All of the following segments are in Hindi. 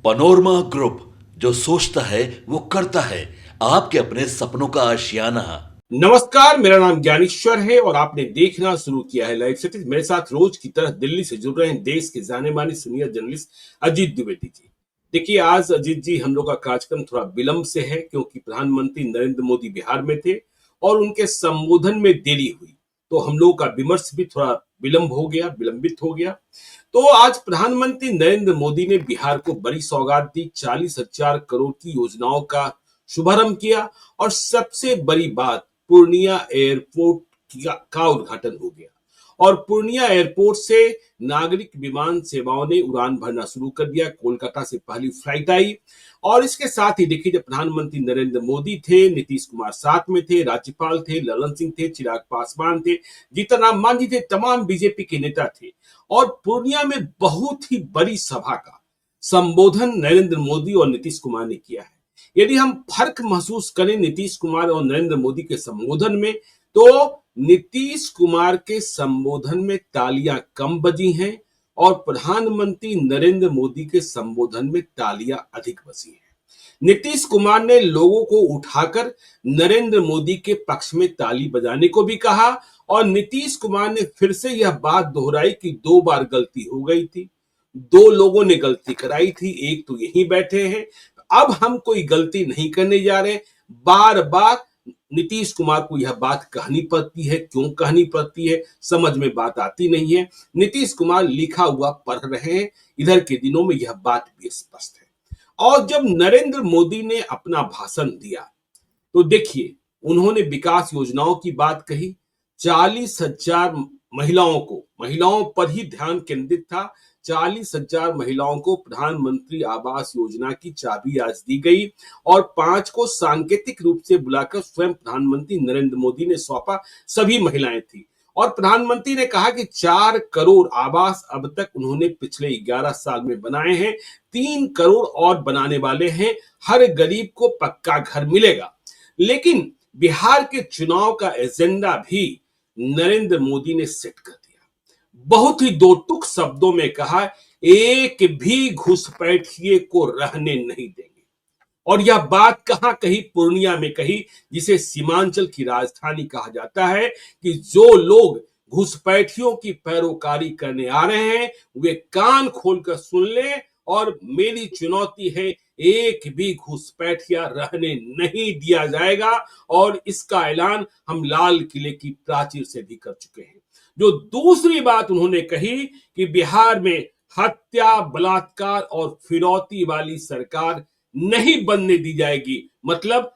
पनोरमा ग्रुप, जो सोचता है वो करता है। आपके अपने सपनों का आशियाना। नमस्कार, मेरा नाम ज्ञानेश्वर है और आपने देखना शुरू किया है लाइव सिटी। मेरे साथ रोज की तरह दिल्ली से जुड़ रहे हैं देश के जाने माने सीनियर जर्नलिस्ट अजीत द्विवेदी जी। देखिए, आज अजीत जी हम लोग का कार्यक्रम थोड़ा विलंब से है क्योंकि प्रधानमंत्री नरेंद्र मोदी बिहार में थे और उनके संबोधन में देरी हुई, तो हम लोग का विमर्श भी थोड़ा विलंबित हो गया। तो आज प्रधानमंत्री नरेंद्र मोदी ने बिहार को बड़ी सौगात दी, 40,000 करोड़ की योजनाओं का शुभारंभ किया और सबसे बड़ी बात, पूर्णिया एयरपोर्ट का उद्घाटन हो गया और पूर्णिया एयरपोर्ट से नागरिक विमान सेवाओं ने उड़ान भरना शुरू कर दिया। कोलकाता से पहली फ्लाइट आई और इसके साथ ही देखिए, जब प्रधानमंत्री नरेंद्र मोदी थे, नीतीश कुमार साथ में थे, राज्यपाल थे, ललन सिंह थे, चिराग पासवान थे, जीतन राम मांझी थे, तमाम बीजेपी के नेता थे और पूर्णिया में बहुत ही बड़ी सभा का संबोधन नरेंद्र मोदी और नीतीश कुमार ने किया है। यदि हम फर्क महसूस करें नीतीश कुमार और नरेंद्र मोदी के संबोधन में, तो नीतीश कुमार के संबोधन में तालियां कम बजी हैं और प्रधानमंत्री नरेंद्र मोदी के संबोधन में तालियां अधिक बजी हैं। नीतीश कुमार ने लोगों को उठाकर नरेंद्र मोदी के पक्ष में ताली बजाने को भी कहा और नीतीश कुमार ने फिर से यह बात दोहराई कि 2 बार गलती हो गई थी, 2 लोगों ने गलती कराई थी, एक तो यहीं बैठे हैं, अब हम कोई गलती नहीं करने जा रहे। बार बार नीतीश कुमार को यह बात कहनी पड़ती है, क्यों कहनी पड़ती है समझ में बात आती नहीं है। नीतीश कुमार लिखा हुआ पढ़ रहे हैं, इधर के दिनों में यह बात भी स्पष्ट है। और जब नरेंद्र मोदी ने अपना भाषण दिया तो देखिए, उन्होंने विकास योजनाओं की बात कही, 40,000 महिलाओं पर ही ध्यान केंद्रित था। 40,000 महिलाओं को प्रधानमंत्री आवास योजना की चाबी आज दी गई और 5 को सांकेतिक रूप से बुलाकर स्वयं प्रधानमंत्री नरेंद्र मोदी ने सौंपा। सभी महिलाएं थी और प्रधानमंत्री ने कहा कि 4 करोड़ आवास अब तक उन्होंने पिछले 11 साल में बनाए हैं, 3 करोड़ और बनाने वाले हैं, हर गरीब को पक्का घर मिलेगा। लेकिन बिहार के चुनाव का एजेंडा भी नरेंद्र मोदी ने सेट कर दिया। बहुत ही दो टुक शब्दों में कहा, एक भी घुसपैठिए को रहने नहीं देंगे। और यह बात कहां कही? पूर्णिया में कही, जिसे सीमांचल की राजधानी कहा जाता है, कि जो लोग घुसपैठियों की पैरोकारी करने आ रहे हैं वे कान खोलकर सुन लें और मेरी चुनौती है, एक भी घुसपैठिया रहने नहीं दिया जाएगा। और इसका ऐलान हम लाल किले की प्राचीर से भी कर चुके हैं। जो दूसरी बात उन्होंने कही कि बिहार में हत्या, बलात्कार और फिरौती वाली सरकार नहीं बनने दी जाएगी। मतलब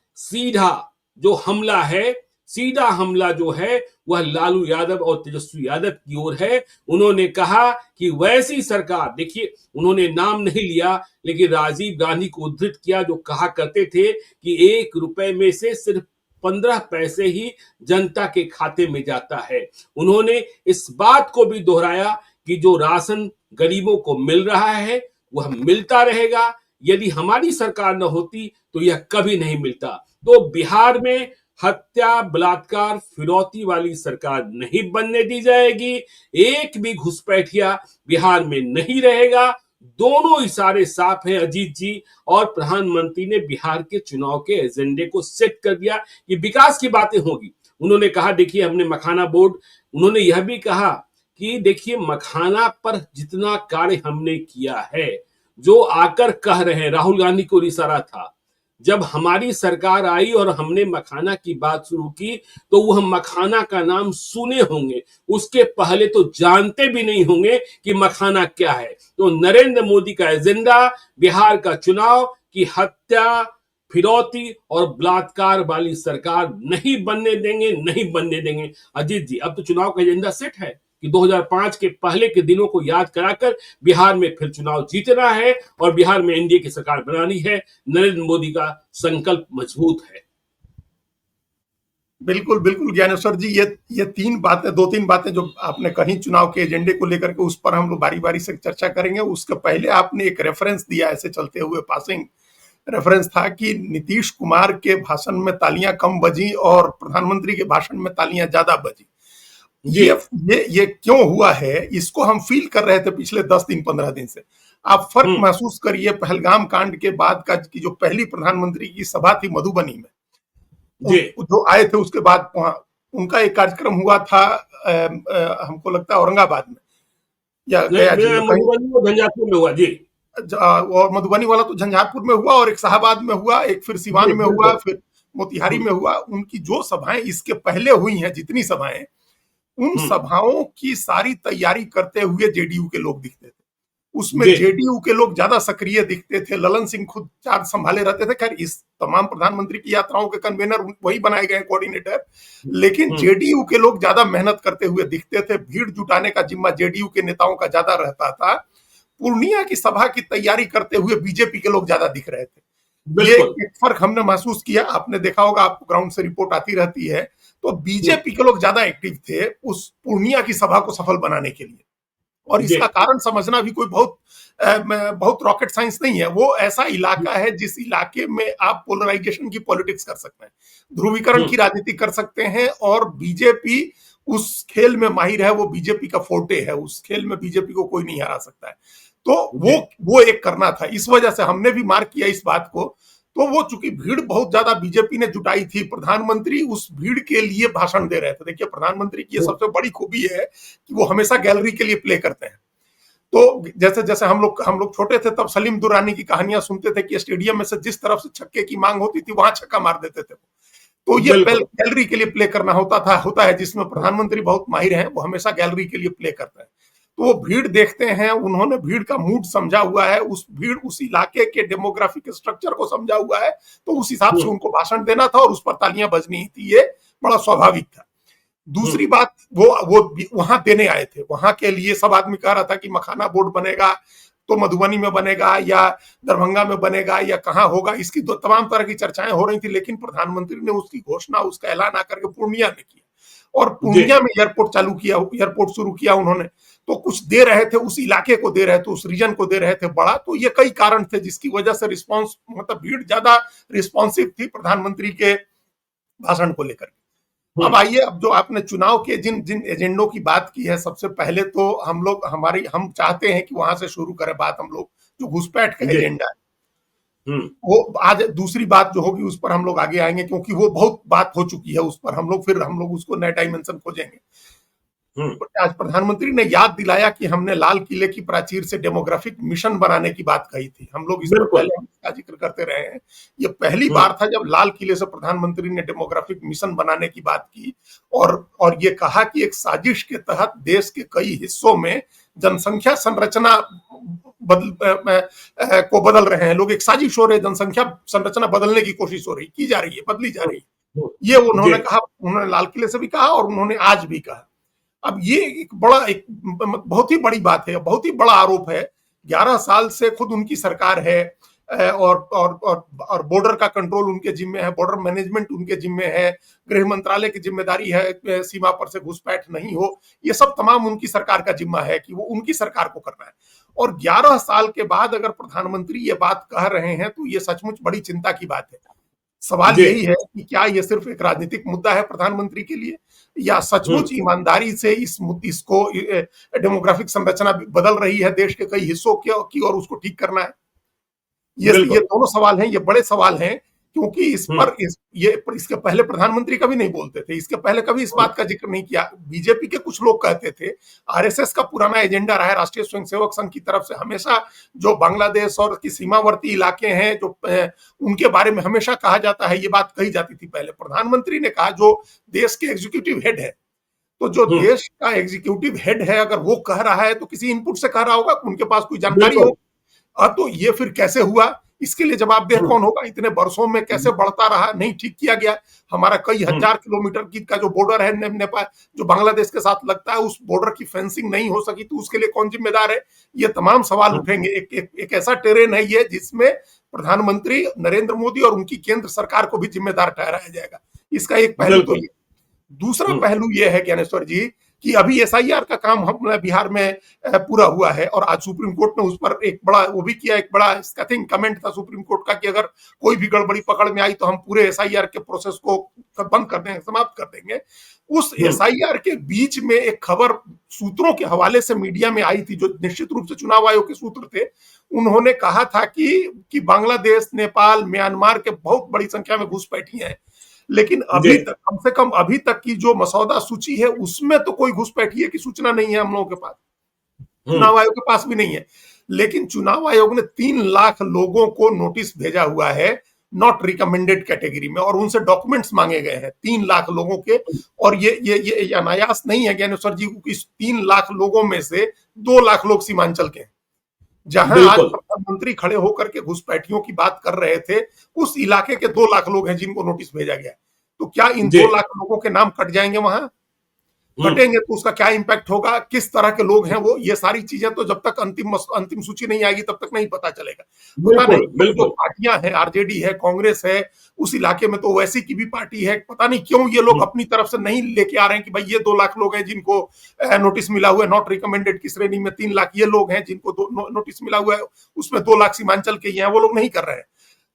सीधा हमला जो है वह लालू यादव और तेजस्वी यादव की ओर है। उन्होंने कहा कि वैसी सरकार, देखिए उन्होंने नाम नहीं लिया लेकिन राजीव गांधी को उद्धृत किया, जो कहा करते थे कि 1 रुपए में से सिर्फ 15 पैसे ही जनता के खाते में जाता है। उन्होंने इस बात को भी दोहराया कि जो राशन गरीबों को मिल रहा है वह मिलता रहेगा, यदि हमारी सरकार न होती तो यह कभी नहीं मिलता। तो बिहार में हत्या, बलात्कार, फिरौती वाली सरकार नहीं बनने दी जाएगी, एक भी घुसपैठिया बिहार में नहीं रहेगा। दोनों इशारे साफ हैं अजीत जी। और प्रधानमंत्री ने बिहार के चुनाव के एजेंडे को सेट कर दिया कि विकास की बातें होगी। उन्होंने कहा, देखिए हमने मखाना बोर्ड, उन्होंने यह भी कहा कि देखिए मखाना पर जितना कार्य हमने किया है, जो आकर कह रहे हैं, राहुल गांधी को इशारा था, जब हमारी सरकार आई और हमने मखाना की बात शुरू की तो वह मखाना का नाम सुने होंगे, उसके पहले तो जानते भी नहीं होंगे कि मखाना क्या है। तो नरेंद्र मोदी का एजेंडा बिहार का चुनाव की हत्या, फिरौती और बलात्कार वाली सरकार नहीं बनने देंगे। अजीत जी, अब तो चुनाव का एजेंडा सेट है कि 2005 के पहले के दिनों को याद कराकर बिहार में फिर चुनाव जीतना है और बिहार में एनडीए की सरकार बनानी है। नरेंद्र मोदी का संकल्प मजबूत है। बिल्कुल बिल्कुल ज्ञानेश्वर जी, ये 2-3 बातें जो आपने कही चुनाव के एजेंडे को लेकर के, उस पर हम लोग बारी बारी से चर्चा करेंगे। उसके पहले आपने एक रेफरेंस दिया, ऐसे चलते हुए पासिंग रेफरेंस था कि नीतीश कुमार के भाषण में तालियां कम बजी और प्रधानमंत्री के भाषण में तालियां ज्यादा बजी। ये क्यों हुआ है, इसको हम फील कर रहे थे पिछले 10 दिन 15 दिन से। आप फर्क महसूस करिए पहलगाम कांड के बाद का, कि जो पहली प्रधानमंत्री की सभा थी मधुबनी में, जो आए थे उसके बाद वहां उनका एक कार्यक्रम हुआ था, हमको लगता है औरंगाबाद में या गया जी में कहीं, झंझारपुर में हुआ जी। और मधुबनी वाला तो झंझारपुर में हुआ, और एक शाहबाद में हुआ, एक फिर सिवान में हुआ, फिर मोतिहारी में हुआ। उनकी जो सभाएं इसके पहले हुई हैं, जितनी सभाएं, उन सभाओं की सारी तैयारी करते हुए जेडीयू के लोग दिखते थे। उसमें जेडीयू के लोग ज्यादा सक्रिय दिखते थे। ललन सिंह खुद चार्ज संभाले रहते थे। खैर, इस तमाम प्रधानमंत्री की यात्राओं के कन्वेनर वही बनाए गए कोऑर्डिनेटर, लेकिन जेडीयू के लोग ज्यादा मेहनत करते हुए दिखते थे। भीड़ जुटाने का जिम्मा जेडीयू के नेताओं का ज्यादा रहता था। पूर्णिया की सभा की तैयारी करते हुए बीजेपी के लोग ज्यादा दिख रहे थे। ये एक फर्क हमने महसूस किया। आपने देखा होगा, आपको ग्राउंड से रिपोर्ट आती रहती है, तो बीजेपी के लोग ज्यादा एक्टिव थे उस पूर्णिया की सभा को सफल बनाने के लिए। और इसका कारण समझना भी कोई बहुत रॉकेट साइंस नहीं है। वो ऐसा इलाका है जिस इलाके में आप पोलराइजेशन की पॉलिटिक्स कर सकते हैं, ध्रुवीकरण की राजनीति कर सकते हैं, और बीजेपी उस खेल में माहिर है। वो बीजेपी का फोर्टे है, उस खेल में बीजेपी को कोई नहीं हरा सकता है। तो वो एक करना था। इस वजह से हमने भी मार्क किया इस बात को। तो वो चूंकि भीड़ बहुत ज्यादा बीजेपी ने जुटाई थी, प्रधानमंत्री उस भीड़ के लिए भाषण दे रहे थे। देखिए, प्रधानमंत्री की सबसे बड़ी खूबी है कि वो हमेशा गैलरी के लिए प्ले करते हैं। तो जैसे जैसे हम लोग छोटे थे, तब सलीम दुरानी की कहानियां सुनते थे कि स्टेडियम में से जिस तरफ से छक्के की मांग होती थी वहां छक्का मार देते थे। तो ये गैलरी के लिए प्ले करना होता है, जिसमें प्रधानमंत्री बहुत माहिर हैं। वो हमेशा गैलरी के लिए प्ले करते हैं। तो वो भीड़ देखते हैं, उन्होंने भीड़ का मूड समझा हुआ है, उस इलाके के डेमोग्राफिक स्ट्रक्चर को समझा हुआ है। तो उस हिसाब से उनको भाषण देना था और उस पर तालियां बजनी थी। ये बड़ा स्वाभाविक था। दूसरी बात, वो वहां देने आए थे। वहां के लिए सब आदमी कह रहा था कि मखाना बोर्ड बनेगा तो मधुबनी में बनेगा या दरभंगा में बनेगा या कहां होगा, इसकी तो तमाम तरह की चर्चाएं हो रही थी। लेकिन प्रधानमंत्री ने उसकी घोषणा, उसका ऐलान आकर के पूर्णिया में किया, और पूर्णिया में एयरपोर्ट शुरू किया उन्होंने। तो कुछ दे रहे थे, उस इलाके को दे रहे थे, उस रीजन को दे रहे थे बड़ा। तो ये कई कारण थे जिसकी वजह से रिस्पांस, मतलब भीड़ ज्यादा रिस्पॉन्सिव थी प्रधानमंत्री के भाषण को लेकर। अब आइए, अब जो आपने चुनाव के जिन जिन एजेंडों की बात की है, सबसे पहले तो हम चाहते हैं कि वहां से शुरू करें बात। हम लोग जो घुसपैठ का एजेंडा है, वो आज दूसरी बात जो होगी उस पर हम लोग आगे आएंगे, क्योंकि वो बहुत बात हो चुकी है उस पर। हम लोग उसको नए डायमेंशन खोजेंगे। आज प्रधानमंत्री ने याद दिलाया कि हमने लाल किले की प्राचीर से डेमोग्राफिक मिशन बनाने की बात कही थी। हम लोग इस पर पहले इसका जिक्र करते रहे हैं। ये पहली बार था जब लाल किले से प्रधानमंत्री ने डेमोग्राफिक मिशन बनाने की बात की, और ये कहा कि एक साजिश के तहत देश के कई हिस्सों में जनसंख्या संरचना को बदल रहे हैं लोग। एक साजिश हो रही है, जनसंख्या संरचना बदलने की कोशिश हो रही, की जा रही है, बदली जा रही है। ये उन्होंने कहा, उन्होंने लाल किले से भी कहा और उन्होंने आज भी कहा। अब ये एक बहुत ही बड़ी बात है, बहुत ही बड़ा आरोप है। 11 साल से खुद उनकी सरकार है, और बॉर्डर का कंट्रोल उनके जिम्मे है, बॉर्डर मैनेजमेंट उनके जिम्मे है, गृह मंत्रालय की जिम्मेदारी है सीमा पर से घुसपैठ नहीं हो। ये सब तमाम उनकी सरकार का जिम्मा है कि वो उनकी सरकार को करना है। और 11 साल के बाद अगर प्रधानमंत्री ये बात कह रहे हैं तो ये सचमुच बड़ी चिंता की बात है। सवाल यही है कि क्या ये सिर्फ एक राजनीतिक मुद्दा है प्रधानमंत्री के लिए, या सचमुच ईमानदारी से इसको डेमोग्राफिक संरचना बदल रही है देश के कई हिस्सों की, और उसको ठीक करना है। ये दोनों सवाल हैं, ये बड़े सवाल हैं, क्योंकि इसके पहले प्रधानमंत्री कभी नहीं बोलते थे। इसके पहले कभी इस बात का जिक्र नहीं किया। बीजेपी के कुछ लोग कहते थे, आरएसएस का पुराना एजेंडा रहा है, राष्ट्रीय स्वयंसेवक संघ की तरफ से हमेशा जो बांग्लादेश और की सीमावर्ती इलाके हैं जो उनके बारे में हमेशा कहा जाता है, ये बात कही जाती थी पहले। प्रधानमंत्री ने कहा जो देश के एग्जीक्यूटिव हेड है, तो जो देश का एग्जीक्यूटिव हेड है अगर वो कह रहा है तो किसी इनपुट से कह रहा होगा, उनके पास कोई जानकारी हो। अब तो ये फिर कैसे हुआ, इसके लिए जवाबदेह कौन होगा? इतने वर्षों में कैसे बढ़ता रहा, नहीं ठीक किया गया। हमारा कई हजार किलोमीटर की का जो बॉर्डर है नेपाल, जो बांग्लादेश के साथ लगता है, उस बॉर्डर की फेंसिंग नहीं हो सकी, तो उसके लिए कौन जिम्मेदार है? ये तमाम सवाल उठेंगे। एक ऐसा टेरेन है ये जिसमें प्रधानमंत्री नरेंद्र मोदी और उनकी केंद्र सरकार को भी जिम्मेदार ठहराया जाएगा। इसका एक पहलू तो ये। दूसरा पहलू ये है ज्ञानेश्वर जी कि अभी एसआईआर का काम हम बिहार में पूरा हुआ है, और आज सुप्रीम कोर्ट ने उस पर एक बड़ा वो भी किया, एक बड़ा इसका थिंक कमेंट था सुप्रीम कोर्ट का कि अगर कोई भी गड़बड़ी पकड़ में आई तो हम पूरे एसआईआर के प्रोसेस को बंद कर देंगे, समाप्त कर देंगे। उस एसआईआर के बीच में एक खबर सूत्रों के हवाले से मीडिया में आई थी, जो निश्चित रूप से चुनाव आयोग के सूत्र थे। उन्होंने कहा था कि बांग्लादेश, नेपाल, म्यांमार के बहुत बड़ी संख्या में घुसपैठी हैं, लेकिन अभी तक, कम से कम अभी तक की जो मसौदा सूची है उसमें तो कोई घुसपैठिए की सूचना नहीं है हम लोगों के पास, चुनाव आयोग के पास भी नहीं है। लेकिन चुनाव आयोग ने 3 लाख लोगों को नोटिस भेजा हुआ है नॉट रिकमेंडेड कैटेगरी में, और उनसे डॉक्यूमेंट्स मांगे गए हैं 3 लाख लोगों के। और ये अनायास नहीं है ज्ञानेश्वर जी, इस 3 लाख लोगों में से 2 लाख लोग सीमांचल के हैं। जहां आज प्रधानमंत्री खड़े होकर के घुसपैठियों की बात कर रहे थे, उस इलाके के 2 लाख लोग हैं जिनको नोटिस भेजा गया है। तो क्या इन 2 लाख लोगों के नाम कट जाएंगे वहां? कटेंगे तो उसका क्या इंपैक्ट होगा, किस तरह के लोग हैं वो, ये सारी चीजें तो जब तक अंतिम सूची नहीं आएगी तब तक नहीं पता चलेगा। पता नहीं, जो पार्टियां हैं, आरजेडी है, कांग्रेस है, उस इलाके में तो वैसी की भी पार्टी है, पता नहीं क्यों ये लोग अपनी तरफ से नहीं लेके आ रहे हैं कि भाई ये 2 लाख लोग हैं जिनको नोटिस मिला हुआ है नॉट रिकमेंडेड की श्रेणी में, 3 लाख ये लोग हैं जिनको नोटिस मिला हुआ है, उसमें 2 लाख सीमांचल के ही हैं, वो लोग नहीं कर रहे हैं।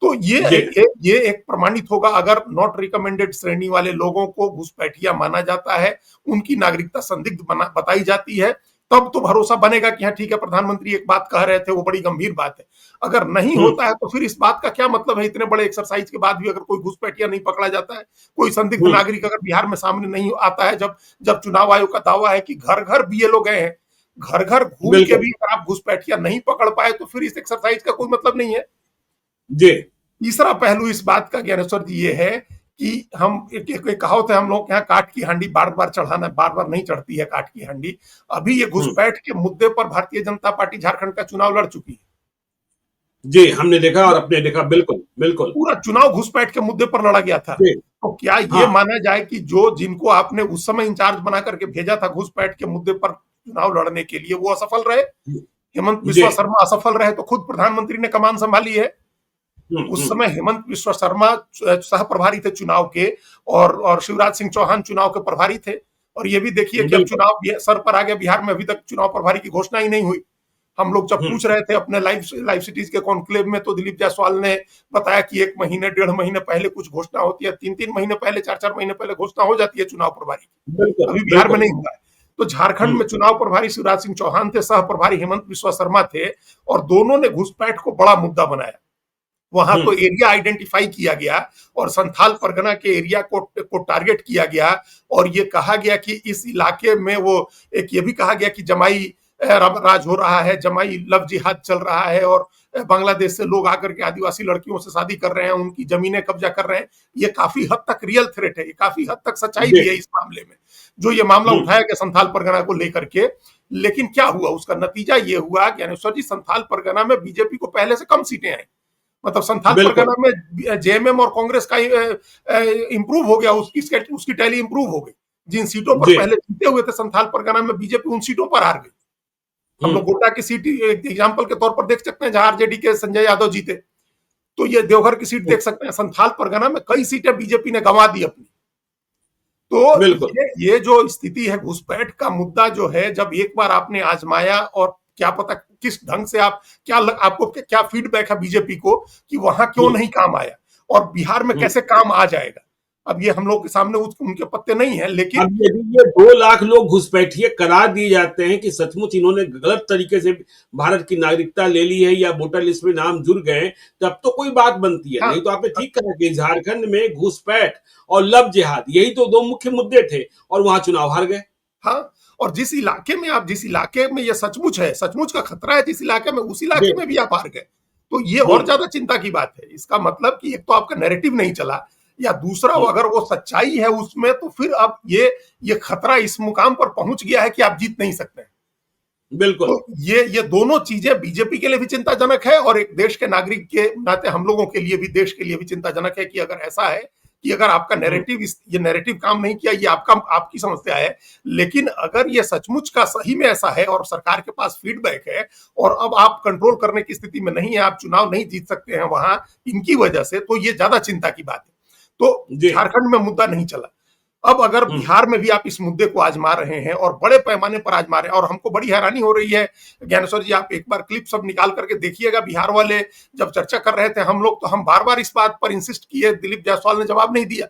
तो ये एक प्रमाणित होगा, अगर नॉट रिकमेंडेड श्रेणी वाले लोगों को घुसपैठिया माना जाता है, उनकी नागरिकता संदिग्ध बताई जाती है, तब तो भरोसा बनेगा कि हाँ ठीक है, प्रधानमंत्री एक बात कह रहे थे, वो बड़ी गंभीर बात है। अगर नहीं होता है तो फिर इस बात का क्या मतलब है, इतने बड़े एक्सरसाइज के बाद भी अगर कोई घुसपैठिया नहीं पकड़ा जाता है, कोई संदिग्ध नागरिक अगर बिहार में सामने नहीं आता है, जब चुनाव आयोग का दावा है कि घर घर बीएलओ गए हैं, घर घर घूम के भी अगर आप घुसपैठिया नहीं पकड़ पाए तो फिर इस एक्सरसाइज का कोई मतलब नहीं है जी। तीसरा पहलू इस बात का ज्ञानेश्वर जी ये है कि हम एक कहावत है हम लोग के यहाँ, काट की हांडी बार बार चढ़ाना, बार बार नहीं चढ़ती है काट की हांडी। अभी ये घुसपैठ के मुद्दे पर भारतीय जनता पार्टी झारखंड का चुनाव लड़ चुकी है जी, हमने देखा और अपने देखा, बिल्कुल बिल्कुल पूरा चुनाव घुसपैठ के मुद्दे पर लड़ा गया था। तो क्या ये माना जाए कि जिनको आपने उस समय इंचार्ज बना करके भेजा था घुसपैठ के मुद्दे पर चुनाव लड़ने के लिए, वो असफल रहे? हेमंत बिस्वा शर्मा असफल रहे तो खुद प्रधानमंत्री ने कमान संभाली है। उस समय हेमंत बिस्वा शर्मा सह प्रभारी थे चुनाव के, और शिवराज सिंह चौहान चुनाव के प्रभारी थे। और ये भी देखिए कि अब चुनाव सर पर आ गया, बिहार में अभी तक चुनाव प्रभारी की घोषणा ही नहीं हुई। हम लोग जब पूछ रहे थे अपने लाइव सिटीज के कॉन्क्लेव में, तो दिलीप जायसवाल ने बताया कि 1 महीने 1.5 महीने पहले कुछ घोषणा होती है, 3-3 महीने पहले, 4-4 महीने पहले घोषणा हो जाती है चुनाव प्रभारी की। अभी बिहार में नहीं हुआ है। तो झारखंड में चुनाव प्रभारी शिवराज सिंह चौहान थे, सह प्रभारी हेमंत बिस्वा शर्मा थे, और दोनों ने घुसपैठ को बड़ा मुद्दा बनाया। वहां तो एरिया आइडेंटिफाई किया गया और संथाल परगना के एरिया को टारगेट किया गया, और ये कहा गया कि इस इलाके में वो एक ये भी कहा गया कि जमाई राज हो रहा है, जमाई लव जिहाद चल रहा है, और बांग्लादेश से लोग आकर के आदिवासी लड़कियों से शादी कर रहे हैं, उनकी जमीनें कब्जा कर रहे हैं। ये काफी हद तक रियल थ्रेट है, ये काफी हद तक सच्चाई भी है इस मामले में, जो ये मामला उठाया गया संथाल परगना को लेकर के। लेकिन क्या हुआ, उसका नतीजा ये हुआ ज्ञानेश्वर जी, संथाल परगना में बीजेपी को पहले से कम सीटें आई। मतलब संथाल परगना में जेएमएम और कांग्रेस का इंप्रूव हो गया, उसकी टैली इंप्रूव हो गई। जिन सीटों पर पहले जीते हुए थे संथाल परगना में, बीजेपी उन सीटों पर हार गई। हम लोग गोड्डा की सीट एग्जाम्पल के तौर पर देख सकते हैं, जहां आरजेडी के संजय यादव जीते। तो ये देवघर की सीट देख सकते हैं, संथाल परगना में कई सीटें बीजेपी ने गंवा दी अपनी। तो ये जो स्थिति है, घुसपैठ का मुद्दा जो है, जब एक बार आपने आजमाया, और क्या पता किस ढंग से आपको क्या फीडबैक है बीजेपी को कि वहां क्यों नहीं काम आया, और बिहार में कैसे काम आ जाएगा। अब ये हम लोग के सामने उनके पत्ते नहीं है। लेकिन अब यदि ये 2 लाख लोग घुसपैठिए करार दिए जाते हैं कि सचमुच इन्होंने गलत तरीके से भारत की नागरिकता ले ली है या वोटर लिस्ट में नाम जुड़ गए, तब तो कोई बात बनती है। नहीं तो आपने ठीक कहा कि झारखंड में घुसपैठ और लव जिहाद, यही तो 2 मुख्य मुद्दे थे, और वहां चुनाव हार गए। हाँ, और जिस इलाके में ये सचमुच है, सचमुच का खतरा है जिस इलाके में, उस इलाके में भी आप हार गए, तो ये और ज्यादा चिंता की बात है। इसका मतलब कि एक तो आपका नैरेटिव नहीं चला, या दूसरा अगर वो सच्चाई है उसमें, तो फिर अब ये खतरा इस मुकाम पर पहुंच गया है कि आप जीत नहीं सकते। बिल्कुल। तो ये दोनों चीजें बीजेपी के लिए भी चिंताजनक है, और एक देश के नागरिक के नाते हम लोगों के लिए भी, देश के लिए भी चिंताजनक है कि अगर ऐसा है कि अगर आपका ये नैरेटिव काम नहीं किया, ये आपकी समस्या है। लेकिन अगर ये सचमुच का सही में ऐसा है, और सरकार के पास फीडबैक है, और अब आप कंट्रोल करने की स्थिति में नहीं है, आप चुनाव नहीं जीत सकते हैं वहां इनकी वजह से, तो ये ज्यादा चिंता की बात है। तो झारखंड में मुद्दा नहीं चला। अब अगर हम्म। बिहार में भी आप इस मुद्दे को आजमा रहे हैं और बड़े पैमाने पर आजमा रहे हैं, और हमको बड़ी हैरानी हो रही है ज्ञानेश्वर जी, आप एक बार क्लिप सब निकाल करके देखिएगा, बिहार वाले जब चर्चा कर रहे थे हम लोग, तो हम बार बार इस बात पर इंसिस्ट किए, दिलीप जायसवाल ने जवाब नहीं दिया।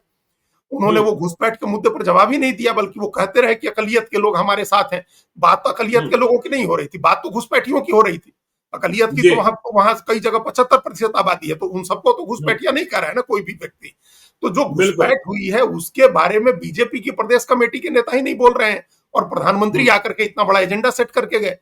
उन्होंने हम्म। वो घुसपैठ के मुद्दे पर जवाब ही नहीं दिया, बल्कि वो कहते रहे कि अकलियत के लोग हमारे साथ हैं। बात तो अकलियत हम्म। के लोगों की नहीं हो रही थी, बात तो घुसपैठियों की हो रही थी। अकलियत की जी। तो वहां कई जगह 75% आबादी है, तो उन सबको तो हम्म। घुसपैठिया नहीं कर रहा है ना कोई भी व्यक्ति। तो जो बिल्कुल। घुसपैठ हुई है उसके बारे में बीजेपी की प्रदेश कमेटी के नेता ही नहीं बोल रहे हैं, और प्रधानमंत्री हम्म। आकर के इतना बड़ा एजेंडा सेट करके गए।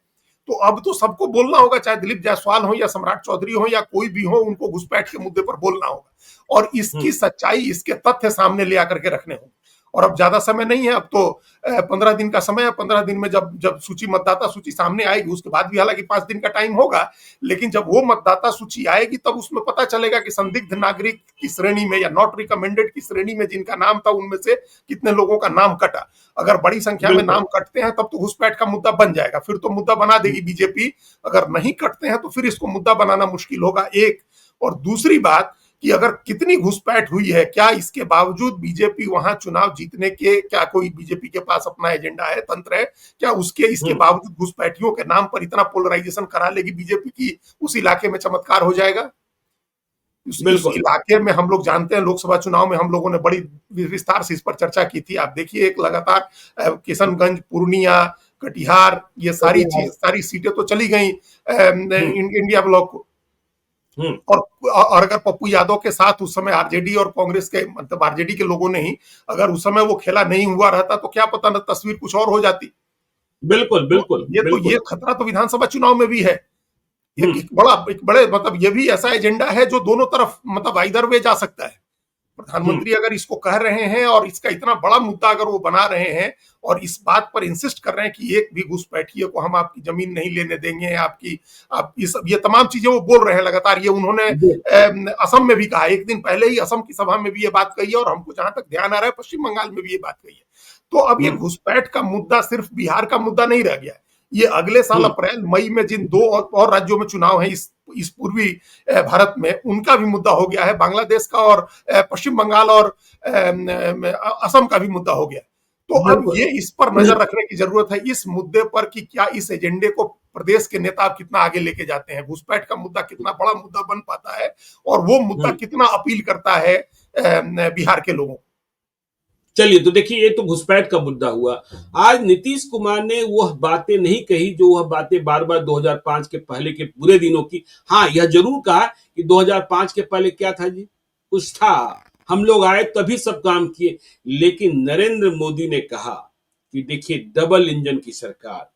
तो अब तो सबको बोलना होगा, चाहे दिलीप जायसवाल हो या सम्राट चौधरी हो या कोई भी हो, उनको घुसपैठ के मुद्दे पर बोलना होगा और इसकी हम्म। सच्चाई, इसके तथ्य सामने ले आकर के रखने होंगे। और अब ज्यादा समय नहीं है, अब तो 15 दिन का समय है। 15 दिन में जब जब सूची, मतदाता सूची सामने आएगी, उसके बाद भी हालांकि 5 दिन का टाइम होगा, लेकिन जब वो मतदाता सूची आएगी तब उसमें पता चलेगा कि संदिग्ध नागरिक की श्रेणी में या नॉट रिकमेंडेड की श्रेणी में जिनका नाम था, उनमें से कितने लोगों का नाम कटा। अगर बड़ी संख्या में बिल्कुल। नाम कटते हैं तब तो घुसपैठ का मुद्दा बन जाएगा, फिर तो मुद्दा बना देगी बीजेपी। अगर नहीं कटते हैं तो फिर इसको मुद्दा बनाना मुश्किल होगा, एक। और दूसरी बात कि अगर कितनी घुसपैठ हुई है, क्या इसके बावजूद बीजेपी वहां चुनाव जीतने के, क्या कोई बीजेपी के पास अपना एजेंडा है, तंत्र है, क्या उसके इसके बावजूद घुसपैठियों के नाम पर इतना पोलराइजेशन करा लेगी बीजेपी की उस इलाके में चमत्कार हो जाएगा। उस बिल्कुल। इलाके में हम लोग जानते हैं, लोकसभा चुनाव में हम लोगों ने बड़ी विस्तार से इस पर चर्चा की थी। आप देखिए, एक लगातार किशनगंज, पूर्णिया, कटिहार, ये सारी सीटें तो चली गई इंडिया ब्लॉक को। हम्म। और अगर पप्पू यादव के साथ उस समय आरजेडी और कांग्रेस के, मतलब आरजेडी के लोगों ने ही, अगर उस समय वो खेला नहीं हुआ रहता तो क्या पता न तस्वीर कुछ और हो जाती। बिल्कुल। तो बिल्कुल। ये बिल्कुल। खतरा तो विधानसभा चुनाव में भी है। हम्म। एक बड़े, मतलब ये भी ऐसा एजेंडा है जो दोनों तरफ, मतलब आइदर वे जा सकता है। हम्म। प्रधानमंत्री अगर इसको कह रहे हैं और इसका इतना बड़ा मुद्दा अगर वो बना रहे हैं और इस बात पर इंसिस्ट कर रहे हैं कि एक भी घुसपैठिए को हम आपकी जमीन नहीं लेने देंगे, आपकी आप ये तमाम चीजें वो बोल रहे हैं लगातार। ये उन्होंने जी। असम में भी कहा, एक दिन पहले ही असम की सभा में भी ये बात कही है, और हमको जहां तक ध्यान आ रहा है पश्चिम बंगाल में भी ये बात कही है। तो अब ये हम्म। घुसपैठ का मुद्दा सिर्फ बिहार का मुद्दा नहीं रह गया है। ये अगले साल हम्म। अप्रैल मई में जिन दो और राज्यों में चुनाव है इस पूर्वी भारत में, उनका भी मुद्दा हो गया है। बांग्लादेश का और पश्चिम बंगाल और असम का भी मुद्दा हो गया। तो अब बिल्कुल। ये इस पर नजर रखने की जरूरत है, इस मुद्दे पर, कि क्या इस एजेंडे को प्रदेश के नेता कितना आगे लेके जाते हैं, घुसपैठ का मुद्दा कितना बड़ा मुद्दा बन पाता है और वो मुद्दा कितना अपील करता है बिहार के लोगों को। चलिए, तो देखिए, ये तो घुसपैठ का मुद्दा हुआ। आज नीतीश कुमार ने वह बातें नहीं कही जो वह बातें बार बार 2005 के पहले के बुरे दिनों की। हाँ, यह जरूर कहा कि 2005 के पहले क्या था जी, कुछ था, हम लोग आए तभी सब काम किए। लेकिन नरेंद्र मोदी ने कहा कि देखिए, डबल इंजन की सरकार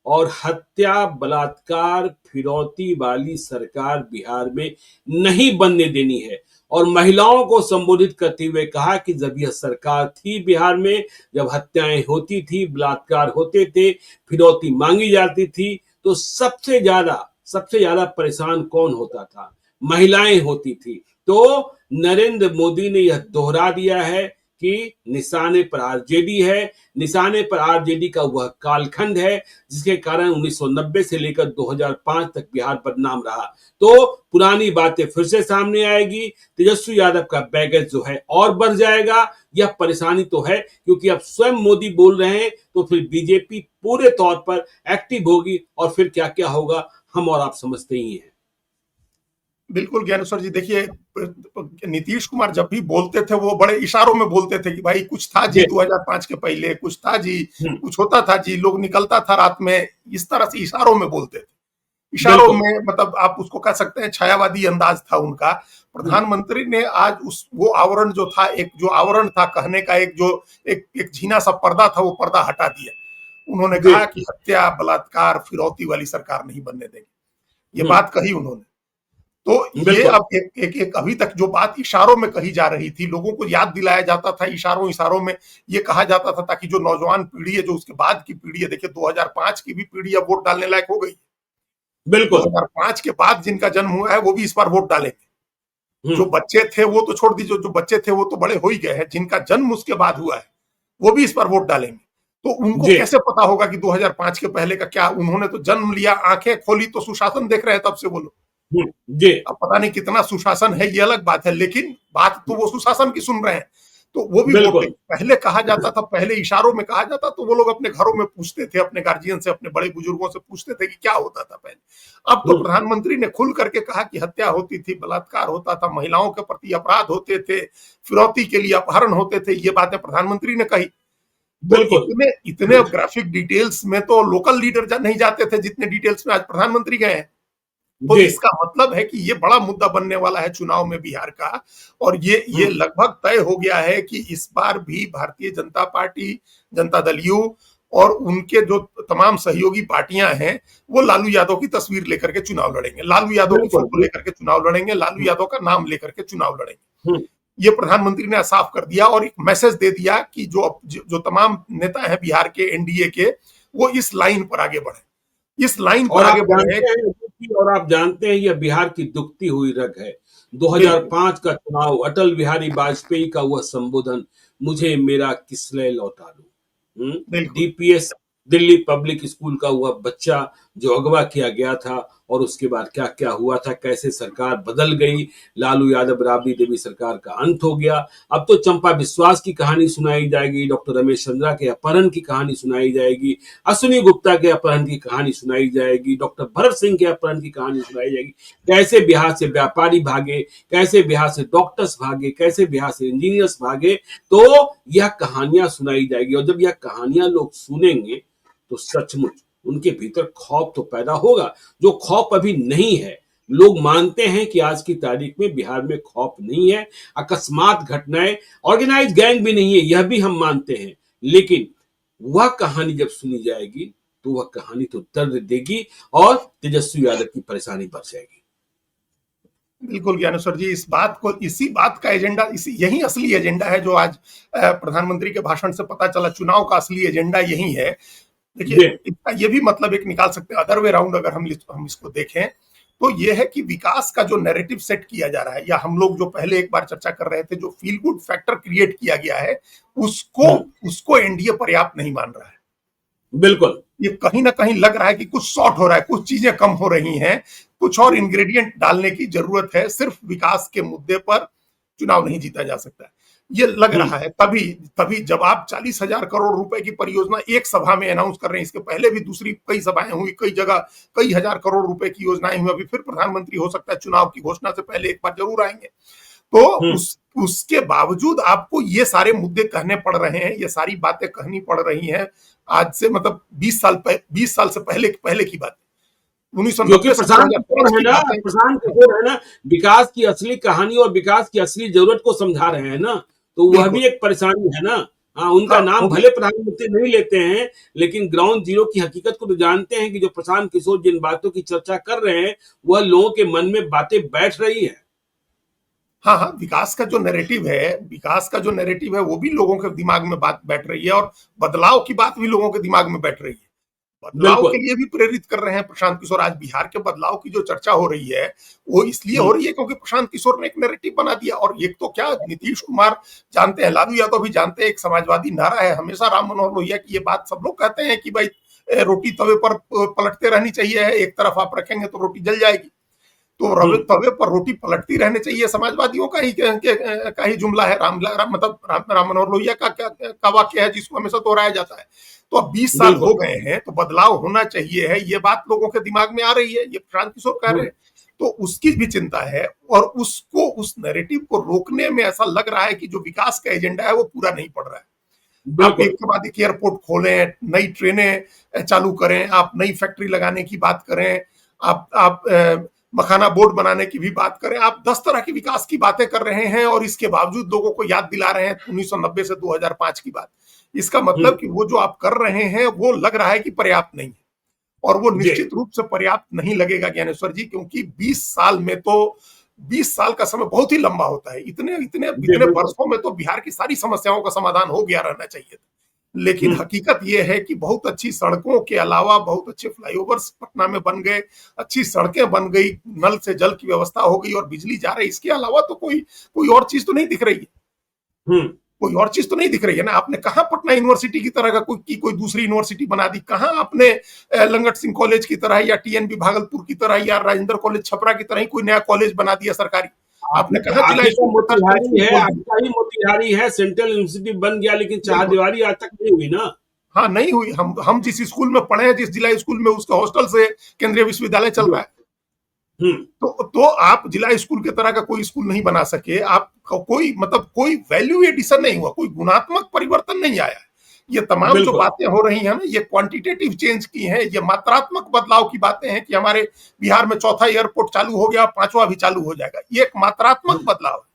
और हत्या, बलात्कार, फिरौती वाली सरकार बिहार में नहीं बनने देनी है। और महिलाओं को संबोधित करते हुए कहा कि जब यह सरकार थी बिहार में, जब हत्याएं होती थी, बलात्कार होते थे, फिरौती मांगी जाती थी, तो सबसे ज्यादा परेशान कौन होता था? महिलाएं होती थी। तो नरेंद्र मोदी ने यह दोहरा दिया है कि निशाने पर आरजेडी है, निशाने पर आरजेडी का वह कालखंड है जिसके कारण 1990 से लेकर 2005 तक बिहार बदनाम रहा। तो पुरानी बातें फिर से सामने आएगी, तेजस्वी यादव का बैगेज जो है और बढ़ जाएगा। यह परेशानी तो है, क्योंकि अब स्वयं मोदी बोल रहे हैं, तो फिर बीजेपी पूरे तौर पर एक्टिव होगी और फिर क्या क्या होगा हम और आप समझते ही हैं। बिल्कुल ज्ञानेश्वर जी, देखिए, नीतीश कुमार जब भी बोलते थे वो बड़े इशारों में बोलते थे कि भाई कुछ था जी 2005 के पहले, कुछ था जी, कुछ होता था जी, लोग निकलता था रात में, इस तरह से इशारों में बोलते थे। इशारों में, मतलब आप उसको कह सकते हैं छायावादी अंदाज था उनका। प्रधानमंत्री ने आज वो आवरण जो था, एक जो आवरण था कहने का, एक झीना सा पर्दा था, वो पर्दा हटा दिया। उन्होंने कहा कि हत्या, बलात्कार, फिरौती वाली सरकार नहीं बनने देंगे, ये बात कही उन्होंने। तो ये अब एक अभी तक जो बात इशारों में कही जा रही थी, लोगों को याद दिलाया जाता था इशारों में, ये कहा जाता था ताकि जो नौजवान पीढ़ी है, जो उसके बाद की पीढ़ी है, देखिए 2005 की भी पीढ़ी अब वोट डालने लायक हो गई। बिल्कुल। 2005 के बाद जिनका जन्म हुआ है वो भी इस बार वोट डालेंगे। जो बच्चे थे वो तो छोड़ दीजिए, जो बच्चे थे वो तो बड़े हो ही गए हैं, जिनका जन्म उसके बाद हुआ है वो भी इस बार वोट डालेंगे। तो उनको कैसे पता होगा कि 2005 के पहले का क्या? उन्होंने तो जन्म लिया, आंखें खोली तो सुशासन देख रहे हैं तब से वो लोग। जी। अब पता नहीं कितना सुशासन है, ये अलग बात है, लेकिन बात तो वो सुशासन की सुन रहे हैं। तो वो भी बिल्कुल। वोटिंग पहले कहा जाता था, पहले इशारों में कहा जाता, तो वो लोग अपने घरों में पूछते थे, अपने गार्जियन से, अपने बड़े बुजुर्गों से पूछते थे कि क्या होता था पहले। अब तो हम्म, प्रधानमंत्री ने खुल करके कहा कि हत्या होती थी, बलात्कार होता था, महिलाओं के प्रति अपराध होते थे, फिरौती के लिए अपहरण होते थे, ये बातें प्रधानमंत्री ने कही। तो बिल्कुल। इतने इतने ग्राफिक डिटेल्स में तो लोकल लीडर नहीं जाते थे जितने डिटेल्स में आज प्रधानमंत्री गए हैं। तो जी। इसका मतलब है कि ये बड़ा मुद्दा बनने वाला है चुनाव में बिहार का। और ये हम्म, लगभग तय हो गया है कि इस बार भी भारतीय जनता पार्टी, जनता दल यू और उनके जो तमाम सहयोगी पार्टियां हैं, वो लालू यादव की तस्वीर लेकर के चुनाव लड़ेंगे, लालू यादव की बिल्कुल फोटो बिल्कुल। लेकर के चुनाव लड़ेंगे, लालू यादव का नाम लेकर के चुनाव लड़ेंगे। हम्म, ये प्रधानमंत्री ने साफ कर दिया और एक मैसेज दे दिया कि जो तमाम नेता हैं बिहार के एनडीए के, वो इस लाइन पर आगे बढ़े, इस लाइन पर और आप आगे बढ़े। जानते हैं और आप जानते हैं यह बिहार की दुखती हुई रग है। बिल्कुल 2005 का चुनाव, अटल बिहारी वाजपेयी का वह संबोधन, मुझे मेरा किसलय लौटा दो। बिल्कुल। डीपीएस, दिल्ली पब्लिक स्कूल का वह बच्चा जो अगवा किया गया था, और उसके बाद क्या क्या हुआ था, कैसे सरकार बदल गई, लालू यादव राबड़ी देवी सरकार का अंत हो गया। अब तो चंपा बिस्वास की कहानी सुनाई जाएगी, डॉक्टर रमेश चंद्रा के अपहरण की कहानी सुनाई जाएगी, अश्विनी गुप्ता के अपहरण की कहानी सुनाई जाएगी, डॉक्टर भरत सिंह के अपहरण की कहानी सुनाई जाएगी। कैसे बिहार से व्यापारी भागे, कैसे बिहार से डॉक्टर्स भागे, कैसे बिहार से इंजीनियर्स भागे, तो यह कहानियां सुनाई जाएगी। और जब यह कहानियां लोग सुनेंगे तो सचमुच उनके भीतर खौफ तो पैदा होगा, जो खौफ अभी नहीं है। लोग मानते हैं कि आज की तारीख में बिहार में खौफ नहीं है, अकस्मात घटनाएं, ऑर्गेनाइज गैंग भी नहीं है, यह भी हम मानते हैं। लेकिन वह कहानी जब सुनी जाएगी तो वह कहानी तो दर्द देगी और तेजस्वी यादव की परेशानी बढ़ जाएगी। बिल्कुल ज्ञानेश्वर जी, इस बात को, इसी बात का एजेंडा, इसी यही असली एजेंडा है जो आज प्रधानमंत्री के भाषण से पता चला। चुनाव का असली एजेंडा यही है। देखिए, जी। इसका ये भी मतलब एक निकाल सकते हैं, अदर वे राउंड अगर हम इसको देखें, तो ये है कि विकास का जो नैरेटिव सेट किया जा रहा है, या हम लोग जो पहले एक बार चर्चा कर रहे थे, जो फील गुड फैक्टर क्रिएट किया गया है, उसको हम्म, उसको एनडीए पर्याप्त नहीं मान रहा है। बिल्कुल। ये कहीं ना कहीं लग रहा है कि कुछ शॉर्ट हो रहा है, कुछ चीजें कम हो रही हैं, कुछ और इंग्रेडिएंट डालने की जरूरत है। सिर्फ विकास के मुद्दे पर चुनाव नहीं जीता जा सकता है, ये लग हम्म, रहा है। तभी तभी जब आप 40,000 करोड़ रुपए की परियोजना एक सभा में अनाउंस कर रहे हैं, इसके पहले भी दूसरी कई सभाएं हुई, कई जगह कई हजार करोड़ रुपए की योजनाएं हुई, अभी फिर प्रधानमंत्री हो सकता है चुनाव की घोषणा से पहले एक बार जरूर आएंगे। तो हम्म, उसके बावजूद आपको ये सारे मुद्दे कहने पड़ रहे हैं, ये सारी बातें कहनी पड़ रही हैं। आज से मतलब 20 साल से पहले पहले की बात, क्योंकि 1990 से प्रशांत किशोर 2005 है की ना, बातें। प्रशांत किशोर है ना, विकास की असली कहानी और विकास की असली जरूरत को समझा रहे हैं ना, तो वह बिल्कुल। भी एक परेशानी है ना। हाँ, उनका हाँ, नाम वो भी। भले प्रधानमंत्री नहीं लेते हैं, लेकिन ग्राउंड जीरो की हकीकत को तो जानते हैं कि जो प्रशांत किशोर जिन बातों की चर्चा कर रहे हैं, वह लोगों के मन में बातें बैठ रही है। हाँ हाँ, विकास का जो नैरेटिव है वो भी लोगों के दिमाग में बात बैठ रही है, और बदलाव की बात भी लोगों के दिमाग में बैठ रही है। बदलाव के बिल्कुल। लिए भी प्रेरित कर रहे हैं प्रशांत किशोर। आज बिहार के बदलाव की जो चर्चा हो रही है, वो इसलिए हो हम्म, रही है क्योंकि प्रशांत किशोर ने एक नैरेटिव बना दिया। और एक तो क्या, नीतीश कुमार जानते हैं, लालू यादव भी जानते हैं, एक समाजवादी नारा है हमेशा राम मनोहर लोहिया की, ये बात सब लोग कहते हैं कि भाई रोटी तवे पर पलटते रहनी चाहिए, एक तरफ आप रखेंगे तो रोटी जल जाएगी। तो रवे हम्म, तवे पर रोटी पलटती रहने चाहिए, समाजवादियों का ही जुमला है। मतलब राम मनोहर लोहिया का वाक्य है जिसको हमेशा दोहराया जाता है। तो अब 20 साल हो बिल्कुल। गए हैं, तो बदलाव होना चाहिए है, ये बात लोगों के दिमाग में आ रही है, ये प्रशांत किशोर कह रहे हम्म, हैं। तो उसकी भी चिंता है, और उसको, उस नैरेटिव को रोकने में ऐसा लग रहा है कि जो विकास का एजेंडा है वो पूरा नहीं पड़ रहा है। आप एक बिल्कुल। के बाद एक एयरपोर्ट खोलें, नई ट्रेनें चालू करें, आप नई फैक्ट्री लगाने की बात करें, आप मखाना बोर्ड बनाने की भी बात करें, आप 10 तरह की विकास की बातें कर रहे हैं, और इसके बावजूद लोगों को याद दिला रहे हैं 1990 से 2005 की बात। इसका मतलब हम्म, कि वो जो आप कर रहे हैं वो लग रहा है कि पर्याप्त नहीं है, और वो जी। निश्चित रूप से पर्याप्त नहीं लगेगा ज्ञानेश्वर जी, क्योंकि 20 साल में तो, 20 साल का समय बहुत ही लंबा होता है। इतने इतने जी इतने बिल्कुल। वर्षों में तो बिहार की सारी समस्याओं का समाधान हो गया रहना चाहिए था। लेकिन हम्म, हकीकत यह है कि बहुत अच्छी सड़कों के अलावा बहुत अच्छे फ्लाईओवर्स पटना में बन गए, अच्छी सड़कें बन गई, नल से जल की व्यवस्था हो गई, और बिजली जा रही। इसके अलावा तो कोई कोई और चीज तो नहीं दिख रही है। हम्म, कोई और चीज तो नहीं दिख रही है ना। आपने कहा पटना यूनिवर्सिटी की तरह का कोई दूसरी यूनिवर्सिटी बना दी? कहा आपने लंगट सिंह कॉलेज की तरह, या टीएनबी भागलपुर की तरह, या राजेंद्र कॉलेज छपरा की तरह ही कोई नया कॉलेज बना दिया सरकारी? आपने कहा जिला आपका स्कूल के तहत कई मोतिहारी स्कूल है, खोल दिए। आपका ही मोतिहारी है, सेंट्रल यूनिवर्सिटी बन गया, लेकिन बिल्कुल। चारदीवारी आज तक नहीं हुई ना। हाँ, नहीं हुई। हम जिस स्कूल में पढ़े हैं, जिस जिला स्कूल में, उसके हॉस्टल से केंद्रीय विश्वविद्यालय चल रहा है। हम्म। तो आप जिला स्कूल के तरह का कोई स्कूल नहीं बना सके। आप कोई मतलब कोई वैल्यू एडिशन नहीं हुआ, कोई गुणात्मक परिवर्तन नहीं आया। ये तमाम जो बिल्कुल। बातें हो रही हैं ना, ये क्वांटिटेटिव चेंज की हैं, ये मात्रात्मक बदलाव की बातें हैं कि हमारे बिहार में चौथा एयरपोर्ट चालू हो गया, पांचवा भी चालू हो जाएगा। ये एक मात्रात्मक बदलाव है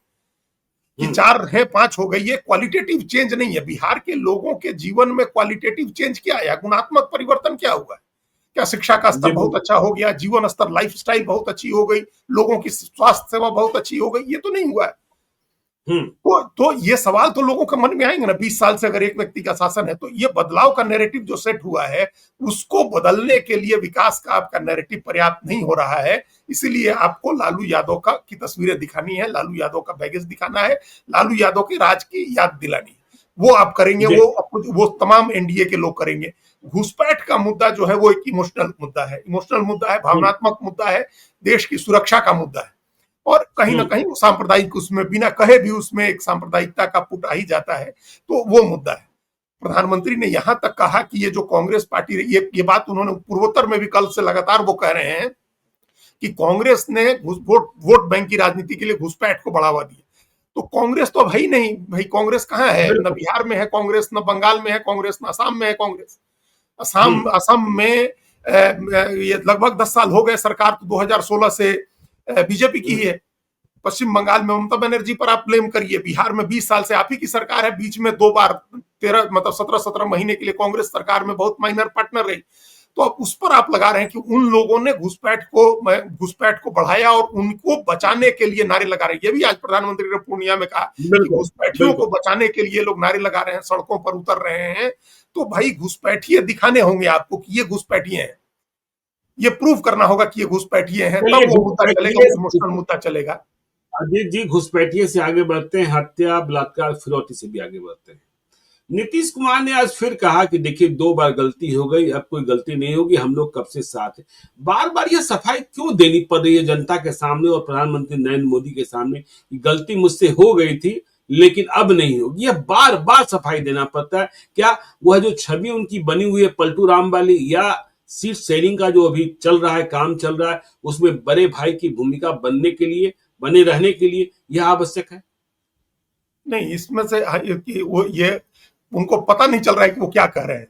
कि हम्म। 4 है 5 हो गई। ये क्वालिटेटिव चेंज नहीं है। बिहार के लोगों के जीवन में क्वालिटेटिव चेंज क्या आया, गुणात्मक परिवर्तन क्या हुआ है? क्या शिक्षा का स्तर जी बहुत बिल्कुल। अच्छा हो गया, जीवन स्तर, लाइफस्टाइल बहुत अच्छी हो गई, लोगों की स्वास्थ्य सेवा बहुत अच्छी हो गई? ये तो नहीं हुआ है। हम्म। तो ये सवाल तो लोगों के मन में आएंगे ना। 20 साल से अगर एक व्यक्ति का शासन है, तो ये बदलाव का नैरेटिव जो सेट हुआ है, उसको बदलने के लिए विकास का आपका नैरेटिव पर्याप्त नहीं हो रहा है। इसीलिए आपको लालू यादव का की तस्वीरें दिखानी है, लालू यादव का बैगेज दिखाना है, लालू यादव की राज की याद दिलानी है। वो आप करेंगे, जी। वो तमाम एनडीए के लोग करेंगे। घुसपैठ का मुद्दा जो है वो एक इमोशनल मुद्दा है, इमोशनल मुद्दा है, हम्म। भावनात्मक मुद्दा है, देश की सुरक्षा का मुद्दा है। और कहीं ना हम्म। कहीं वो सांप्रदायिक, उसमें बिना कहे भी उसमें एक सांप्रदायिकता का पुट आ ही जाता है। तो वो मुद्दा है। प्रधानमंत्री ने यहां तक कहा कि ये जो कांग्रेस पार्टी, ये बात उन्होंने पूर्वोत्तर में भी कल से लगातार वो कह रहे हैं कि कांग्रेस ने वोट बैंक की राजनीति के लिए घुसपैठ को बढ़ावा दिया। तो कांग्रेस तो अब है ही नहीं भाई। कांग्रेस कहाँ है? न बिल्कुल। बिहार में है कांग्रेस, न बंगाल में है कांग्रेस, न असम में है कांग्रेस। असम हम्म। असम में ये लगभग 10 साल हो गए। सरकार तो 2016 से बीजेपी की ही है। पश्चिम बंगाल में ममता बनर्जी पर आप ब्लेम करिए। बिहार में 20 साल से आप ही की सरकार है। बीच में 2 बार 13 मतलब 17 महीने के लिए कांग्रेस सरकार में बहुत माइनर पार्टनर रही। तो अब उस पर आप लगा रहे हैं कि उन लोगों ने घुसपैठ को बढ़ाया और उनको बचाने के लिए नारे लगा रहे हैं। ये भी आज प्रधानमंत्री ने पूर्णिया में कहा कि बिल्कुल। घुसपैठियों को बिल्कुल। बचाने के लिए लोग नारे लगा रहे हैं, सड़कों पर उतर रहे हैं। तो भाई घुसपैठिए दिखाने होंगे आपको कि ये घुसपैठिए हैं। ये प्रूव करना होगा कि ये घुसपैठिए हैं, चलिए, तब वो मुद्दा चलेगा, वो इमोशनल घुसपैठिए मुद्दा चलेगा। अजीत जी, घुसपैठिए से आगे बढ़ते हैं, हत्या, बलात्कार, फिरौती से भी आगे बढ़ते हैं। नीतीश कुमार ने आज फिर कहा कि देखिए, 2 बार गलती हो गई, अब कोई गलती नहीं होगी, हम लोग कब से साथ हैं। बार बार यह सफाई क्यों देनी पड़ रही है जनता के सामने और प्रधानमंत्री नरेंद्र मोदी के सामने कि गलती मुझसे हो गई थी, लेकिन अब नहीं होगी? यह बार बार सफाई देना पड़ता है। क्या वह जो छवि उनकी बनी हुई है पलटू राम वाली, या सीट शेयरिंग का जो अभी चल रहा है, काम चल रहा है, उसमें बड़े भाई की भूमिका बनने के लिए, बने रहने के लिए यह आवश्यक है? नहीं, इसमें से वो ये उनको पता नहीं चल रहा है कि वो क्या कह रहे हैं।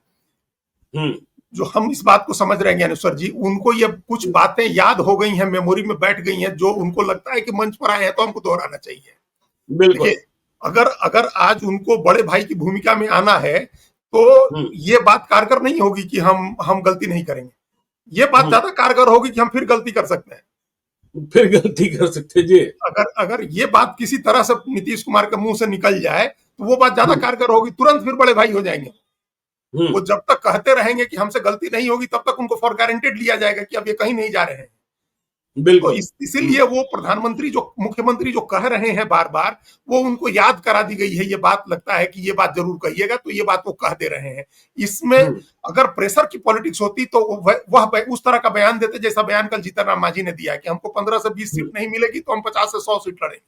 हम्म। जो हम इस बात को समझ रहे हैं ज्ञानेश्वर जी, उनको ये कुछ बातें याद हो गई हैं, मेमोरी में बैठ गई हैं, जो उनको लगता है कि मंच पर आए हैं तो हमको दोहराना चाहिए। बिल्कुल। देखिए, अगर अगर आज उनको बड़े भाई की भूमिका में आना है, तो हम्म। ये बात कारगर नहीं होगी कि हम गलती नहीं करेंगे। ये बात हम्म। ज्यादा कारगर होगी कि हम फिर गलती कर सकते हैं। फिर गलती कर सकते जी। अगर अगर ये बात किसी तरह से नीतीश कुमार के मुंह से निकल जाए, तो वो बात ज्यादा हम्म। कारगर होगी। तुरंत फिर बड़े भाई हो जाएंगे। हम्म। वो जब तक कहते रहेंगे कि हमसे गलती नहीं होगी, तब तक उनको फॉर गारंटेड लिया जाएगा कि अब ये कहीं नहीं जा रहे हैं। तो बिल्कुल। इसीलिए वो प्रधानमंत्री, जो मुख्यमंत्री जो कह रहे हैं बार बार, वो उनको याद करा दी गई है। ये बात लगता है कि ये बात जरूर कहिएगा, तो ये बात वो कह दे रहे हैं। इसमें हम्म। अगर प्रेशर की पॉलिटिक्स होती, तो वह उस तरह का बयान देते जैसा बयान कल जीतन राम मांझी ने दिया कि हमको 15 से 20 सीट नहीं मिलेगी, तो हम 50 से 100 सीट लड़ेंगे।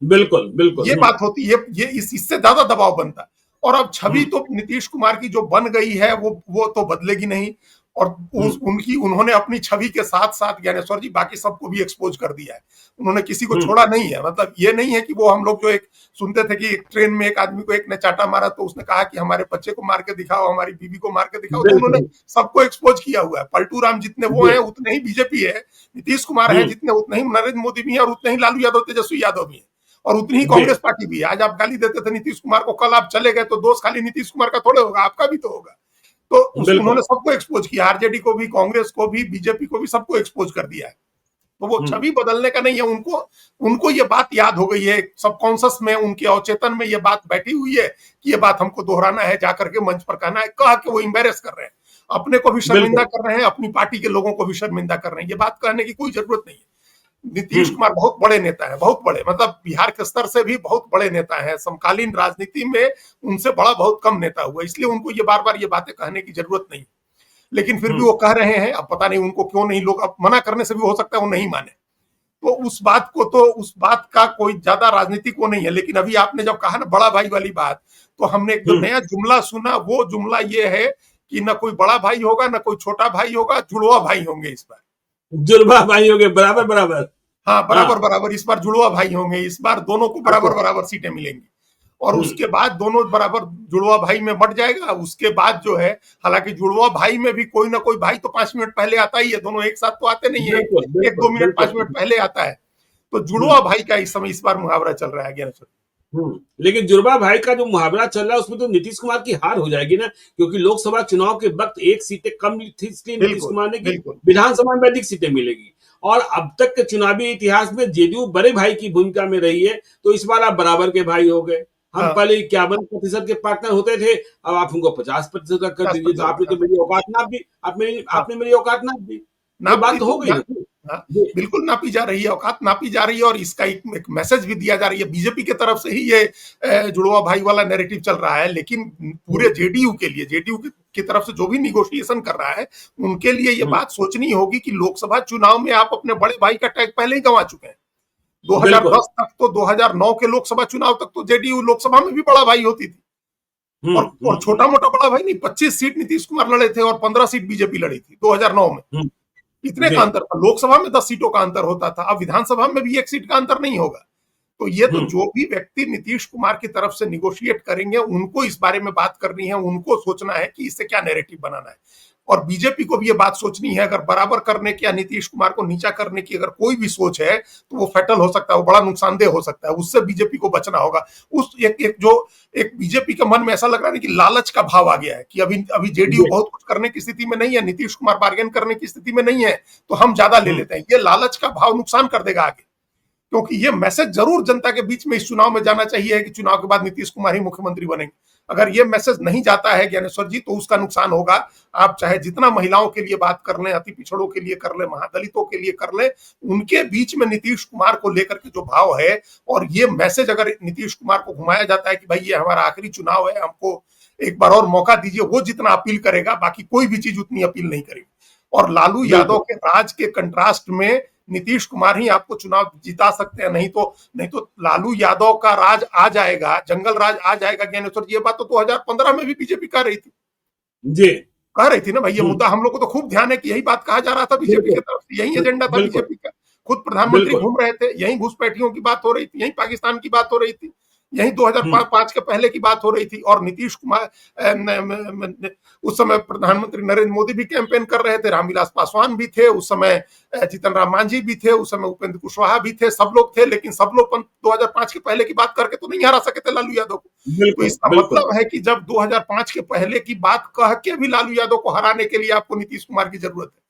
बिल्कुल। बिल्कुल। ये बात होती है। ये इससे ज्यादा दबाव बनता। और अब छवि तो नीतीश कुमार की जो बन गई है, वो तो बदलेगी नहीं। और उन्होंने अपनी छवि के साथ साथ ज्ञानेश्वर जी बाकी सबको भी एक्सपोज कर दिया है। उन्होंने किसी को छोड़ा नहीं है। मतलब ये नहीं है कि वो, हम लोग जो एक सुनते थे कि एक ट्रेन में एक आदमी को एक ने चाटा मारा, तो उसने कहा कि हमारे बच्चे को मार के दिखाओ, हमारी बीवी को मार के दिखाओ। तो उन्होंने सबको एक्सपोज किया हुआ है। पलटू राम जितने वो हैं, उतने ही बीजेपी है। नीतीश कुमार है जितने, उतने ही नरेंद्र मोदी भी है, और उतने ही लालू यादव, तेजस्वी यादव भी है, और उतनी ही कांग्रेस पार्टी भी है। आज आप गाली देते थे नीतीश कुमार को, कल आप चले गए, तो दोष खाली नीतीश कुमार का थोड़े होगा, आपका भी तो होगा। तो उन्होंने सबको एक्सपोज किया, आरजेडी को भी, कांग्रेस को भी, बीजेपी को भी, सबको एक्सपोज कर दिया है। तो वो छवि बदलने का नहीं है। उनको ये बात याद हो गई है, सबकॉन्शियस में, उनके अवचेतन में ये बात बैठी हुई है कि ये बात हमको दोहराना है, जाकर के मंच पर कहना है। कह के वो एम्बेरेस कर रहे हैं, अपने को भी शर्मिंदा कर रहे हैं, अपनी पार्टी के लोगों को भी शर्मिंदा कर रहे हैं। ये बात कहने की कोई जरूरत नहीं है। नीतीश कुमार बहुत बड़े नेता हैं, बहुत बड़े, मतलब बिहार के स्तर से भी बहुत बड़े नेता हैं। समकालीन राजनीति में उनसे बड़ा बहुत कम नेता हुआ, इसलिए उनको ये बार बार ये बातें कहने की जरूरत नहीं। लेकिन फिर भी वो कह रहे हैं। अब पता नहीं उनको क्यों नहीं, लोग अब मना करने से भी हो सकता है वो नहीं माने। तो उस बात का कोई ज्यादा राजनीतिक वो नहीं है। लेकिन अभी आपने जब कहा ना बड़ा भाई वाली बात, तो हमने एक जो नया जुमला सुना, वो जुमला ये है कि न कोई बड़ा भाई होगा, न कोई छोटा भाई होगा, जुड़वा भाई होंगे इस बार। जुड़वा भाई होंगे, बराबर बराबर। हाँ, हाँ, बराबर बराबर इस बार जुड़वा भाई होंगे। इस बार दोनों को बराबर बराबर सीटें मिलेंगी, और उसके बाद दोनों बराबर जुड़वा भाई में बट जाएगा। उसके बाद जो है, हालांकि जुड़वा भाई में भी कोई ना कोई भाई तो 5 मिनट पहले आता ही है, दोनों एक साथ तो आते नहीं है, बिल्कुल एक 2 बिल्कुल मिनट 5 बिल्कुल। मिनट पहले आता है। तो जुड़वा भाई का इस बार मुहावरा चल रहा है ज्ञानेश्वर। लेकिन जुड़वा भाई का जो मुहावरा चल रहा है उसमें तो नीतीश कुमार की हार हो जाएगी ना, क्योंकि लोकसभा चुनाव के वक्त 1 सीटें कम थी, इसलिए नीतीश बिल्कुल कुमार ने की बिल्कुल विधानसभा में अधिक सीटें मिलेगी। और अब तक के चुनावी इतिहास में जेडीयू बड़े भाई की भूमिका में रही है, तो इस बार आप बराबर के भाई हो गए। हम हाँ, पहले 51% के पार्टनर होते थे, अब आप हमको 50% तक कर दीजिए, तो 50% आपने तो मेरी औकात नाप दी, हाँ, आपने मेरी औकात नाप दी। ये नापती बात तो तो हो गई ना। हाँ, जी। बिल्कुल नापी जा रही है, औकात नापी जा रही है, और इसका एक मैसेज भी दिया जा रही है। बीजेपी की तरफ से ही ये जुड़वा भाई वाला नैरेटिव चल रहा है, लेकिन पूरे जेडीयू के लिए, जेडीयू की तरफ से जो भी निगोशिएशन कर रहा है, उनके लिए ये बात सोचनी होगी कि लोकसभा चुनाव में आप अपने बड़े भाई का टैग पहले ही गंवा चुके हैं। बिल्कुल। 2010 तक तो, 2009 के लोकसभा चुनाव तक तो जेडीयू लोकसभा में भी बड़ा भाई होती थी, और छोटा मोटा बड़ा भाई नहीं। 25 सीट नीतीश कुमार लड़े थे और 15 सीट बीजेपी लड़ी थी 2009 में। इतने जी। का अंतर था। लोकसभा में 10 सीटों का अंतर होता था, अब विधानसभा में भी 1 सीट का अंतर नहीं होगा। तो ये तो जो भी व्यक्ति नीतीश कुमार की तरफ से निगोशिएट करेंगे, उनको इस बारे में बात करनी है, उनको सोचना है कि इससे क्या नैरेटिव बनाना है। और बीजेपी को भी ये बात सोचनी है, अगर बराबर करने की या नीतीश कुमार को नीचा करने की अगर कोई भी सोच है, तो वो फैटल हो सकता है, वो बड़ा नुकसानदेह हो सकता है। उससे बीजेपी को बचना होगा। एक बीजेपी के मन में ऐसा लग रहा है कि लालच का भाव आ गया है कि अभी जेडीयू बहुत कुछ करने की स्थिति में नहीं है, नीतीश कुमार बार्गेन करने की स्थिति में नहीं है, तो हम ज्यादा ले लेते हैं। ये लालच का भाव नुकसान कर देगा आगे, क्योंकि ये मैसेज जरूर जनता के बीच में इस चुनाव में जाना चाहिए कि चुनाव के बाद नीतीश कुमार ही मुख्यमंत्री बनेंगे। अगर ये मैसेज नहीं जाता है ज्ञानेश्वर जी, तो उसका नुकसान होगा। आप चाहे जितना महिलाओं के लिए बात कर लें, अति पिछड़ों के लिए कर लें, महादलितों के लिए कर लें, उनके बीच में नीतीश कुमार को लेकर के जो भाव है, और ये मैसेज अगर नीतीश कुमार को घुमाया जाता है कि भाई ये हमारा आखिरी चुनाव है, हमको एक बार और मौका दीजिए, वो जितना अपील करेगा, बाकी कोई भी चीज उतनी अपील नहीं करेगी। और लालू यादव के राज के कंट्रास्ट में नीतीश कुमार ही आपको चुनाव जिता सकते हैं। नहीं तो लालू यादव का राज आ जाएगा, जंगल राज आ जाएगा ज्ञानेश्वर जी। ये बात तो 2015 में भी बीजेपी कह रही थी, जी कह रही थी ना भाई। ये मुद्दा हम लोग को तो खूब ध्यान है कि यही बात कहा जा रहा था बीजेपी की तरफ से, यही एजेंडा था बीजेपी का। खुद प्रधानमंत्री घूम रहे थे, यही घुसपैठियों की बात हो रही थी, यही पाकिस्तान की बात हो रही थी, यही 2005 के पहले की बात हो रही थी। और नीतीश कुमार उस समय प्रधानमंत्री नरेंद्र मोदी भी कैंपेन कर रहे थे, रामविलास पासवान भी थे उस समय, जीतन राम मांझी भी थे उस समय, उपेंद्र कुशवाहा भी थे, सब लोग थे। लेकिन सब लोग 2005 के पहले की बात करके तो नहीं हरा सके थे लालू यादव को। तो इसका मतलब है कि जब 2005 के पहले की बात कह के भी लालू यादव को हराने के लिए आपको नीतीश कुमार की जरूरत है।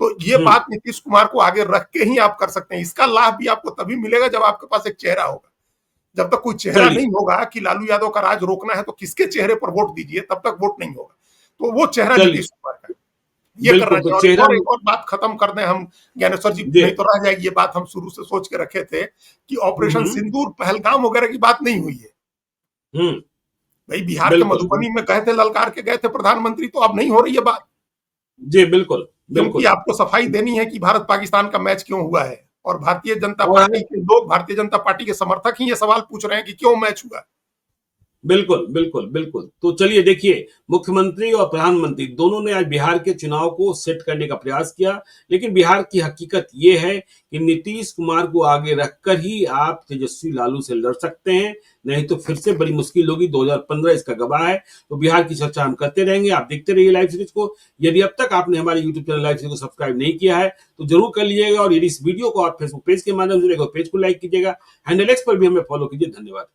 तो ये बात नीतीश कुमार को आगे रख के ही आप कर सकते हैं। इसका लाभ भी आपको तभी मिलेगा जब आपके पास एक चेहरा होगा। जब तक कोई चेहरा नहीं होगा कि लालू यादव का राज रोकना है, तो किसके चेहरे पर वोट दीजिए, तब तक वोट नहीं होगा। तो वो चेहरा नीतीश कुमार का ये करना चाहिए। और एक और बात खत्म कर दें हम ज्ञानेश्वर जी, नहीं तो रह जाएगी ये बात। हम शुरू से सोच के रखे थे कि ऑपरेशन सिंदूर, पहलगाम वगैरह की बात नहीं हुई है। भाई बिहार के मधुबनी में गए थे, ललकार के गए थे प्रधानमंत्री, तो अब नहीं हो रही है बात। जी बिल्कुल क्योंकि आपको सफाई देनी है कि भारत पाकिस्तान का मैच क्यों हुआ है, और भारतीय जनता पार्टी के लोग, भारतीय जनता पार्टी के समर्थक ही ये सवाल पूछ रहे हैं कि क्यों मैच हुआ। बिल्कुल बिल्कुल बिल्कुल। तो चलिए देखिए, मुख्यमंत्री और प्रधानमंत्री दोनों ने आज बिहार के चुनाव को सेट करने का प्रयास किया, लेकिन बिहार की हकीकत ये है कि नीतीश कुमार को आगे रखकर ही आप तेजस्वी लालू से लड़ सकते हैं, नहीं तो फिर से बड़ी मुश्किल होगी। 2015 इसका गवाह है। तो बिहार की चर्चा हम करते रहेंगे, आप देखते रहिए लाइव सीरीज को। यदि अब तक आपने हमारे यूट्यूब चैनल लाइव सीरीज को सब्सक्राइब नहीं किया है तो जरूर कर लीजिएगा, और यदि इस वीडियो को आप फेसबुक पेज के माध्यम से देखो, पेज को लाइक कीजिएगा, हैंडल एक्स पर भी हमें फॉलो कीजिए। धन्यवाद।